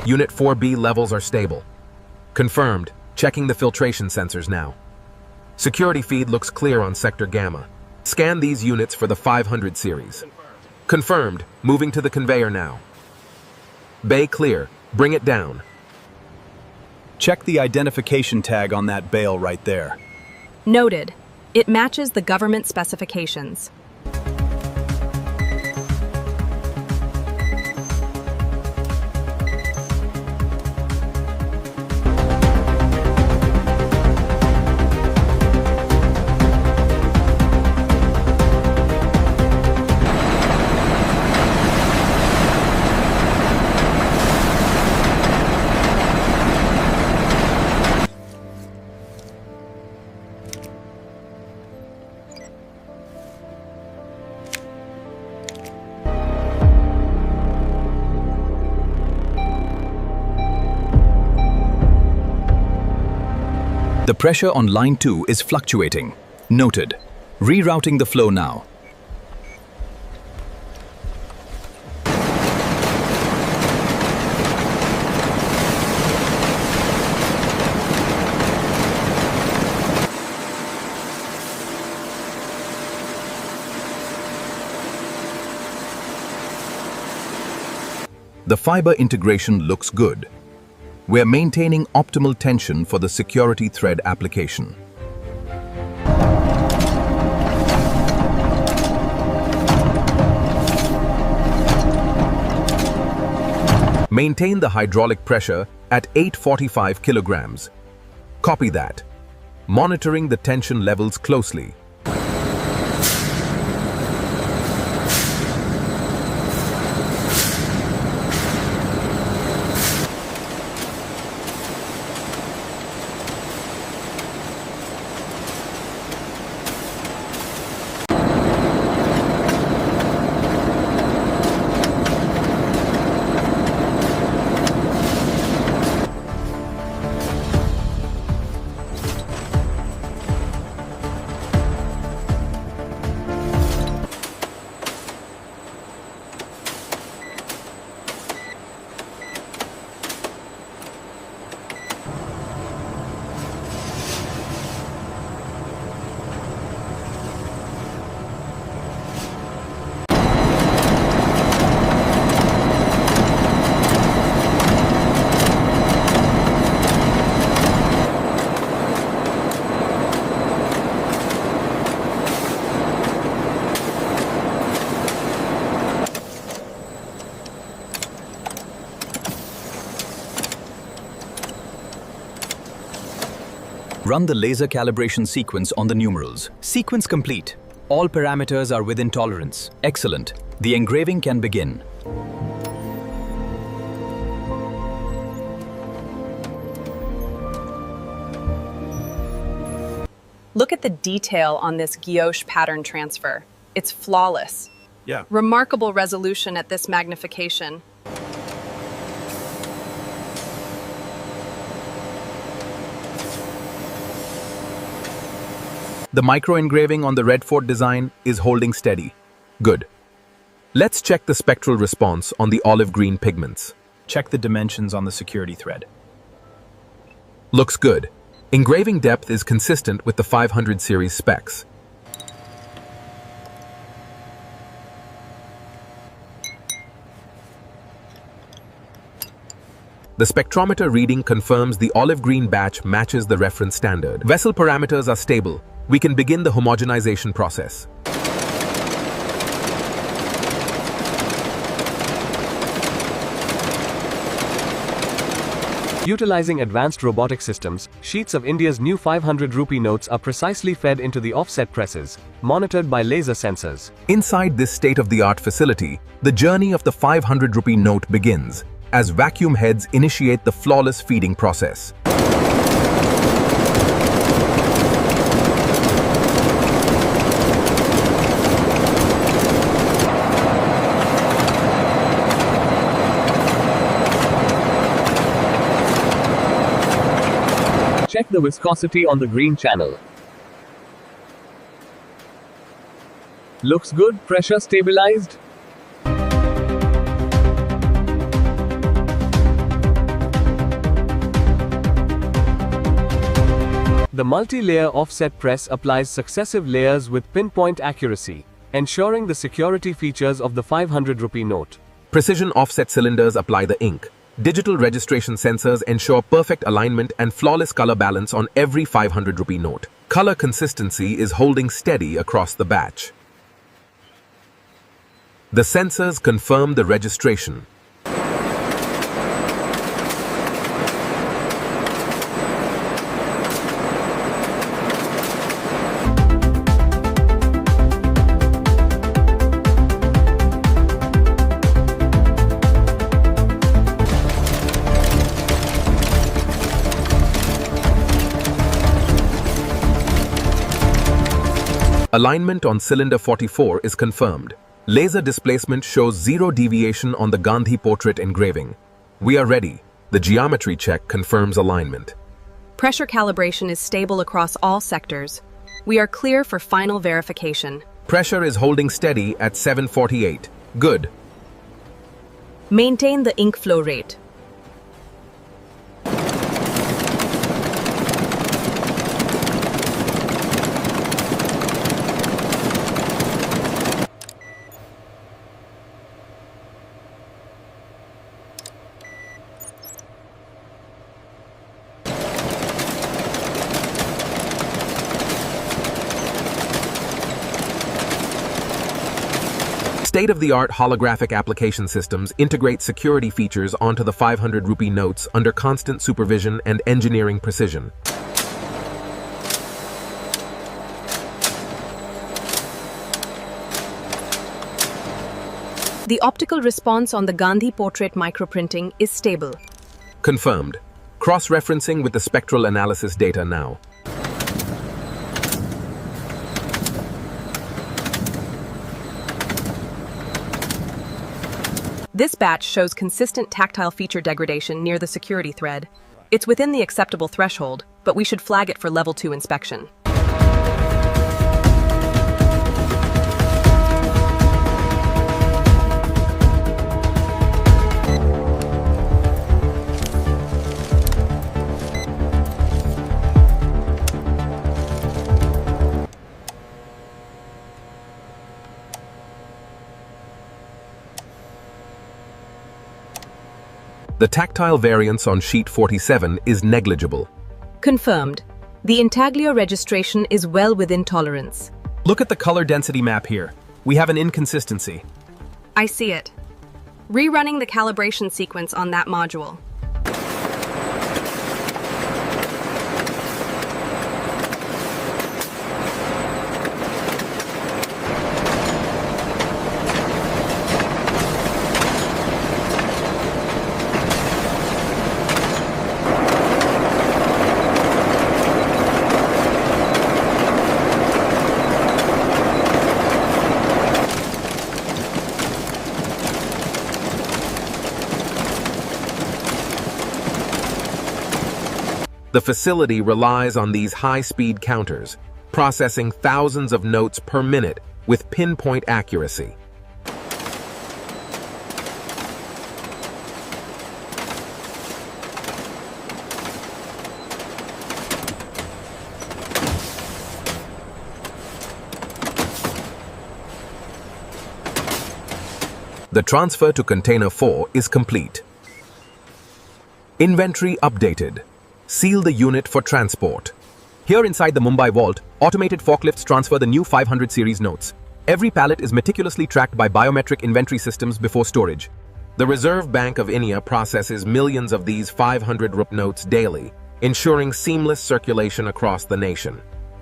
Unit 4B levels are stable. Confirmed. Checking the filtration sensors now. Security feed looks clear on Sector Gamma. Scan these units for the 500 series. Confirmed. Moving to the conveyor now. Bay clear. Bring it down. Check the identification tag on that bale right there. Noted. It matches the government specifications. The pressure on line 2 is fluctuating. Noted. Rerouting the flow now. The fiber integration looks good. We're maintaining optimal tension for the security thread application. Maintain the hydraulic pressure at 845 kilograms. Copy that. Monitoring the tension levels closely. Run the laser calibration sequence on the numerals. Sequence complete. All parameters are within tolerance. Excellent. The engraving can begin. Look at the detail on this guilloche pattern transfer. It's flawless. Yeah. Remarkable resolution at this magnification. The micro-engraving on the Redford design is holding steady. Good. Let's check the spectral response on the olive green pigments. Check the dimensions on the security thread. Looks good. Engraving depth is consistent with the 500 series specs. The spectrometer reading confirms the olive green batch matches the reference standard. Vessel parameters are stable. We can begin the homogenization process. Utilizing advanced robotic systems, sheets of India's new 500 rupee notes are precisely fed into the offset presses, monitored by laser sensors. Inside this state-of-the-art facility, the journey of the 500 rupee note begins, as vacuum heads initiate the flawless feeding process. Check the viscosity on the green channel. Looks good, pressure stabilized. The multi-layer offset press applies successive layers with pinpoint accuracy, ensuring the security features of the 500 rupee note. Precision offset cylinders apply the ink. Digital registration sensors ensure perfect alignment and flawless color balance on every 500 rupee note. Color consistency is holding steady across the batch. The sensors confirm the registration. Alignment on cylinder 44 is confirmed. Laser displacement shows zero deviation on the Gandhi portrait engraving. We are ready. The geometry check confirms alignment. Pressure calibration is stable across all sectors. We are clear for final verification. Pressure is holding steady at 748. Good. Maintain the ink flow rate. State-of-the-art holographic application systems integrate security features onto the 500 rupee notes under constant supervision and engineering precision. The optical response on the Gandhi portrait microprinting is stable. Confirmed. Cross-referencing with the spectral analysis data now. This batch shows consistent tactile feature degradation near the security thread. It's within the acceptable threshold, but we should flag it for level 2 inspection. The tactile variance on sheet 47 is negligible. Confirmed. The intaglio registration is well within tolerance. Look at the color density map here. We have an inconsistency. I see it. Rerunning the calibration sequence on that module. The facility relies on these high-speed counters, processing thousands of notes per minute with pinpoint accuracy. The transfer to container 4 is complete. Inventory updated. Seal the unit for transport. Here inside the Mumbai vault, automated forklifts transfer the new 500 series notes. Every pallet is meticulously tracked by biometric inventory systems before storage. The Reserve Bank of India processes millions of these 500 rupee notes daily, ensuring seamless circulation across the nation.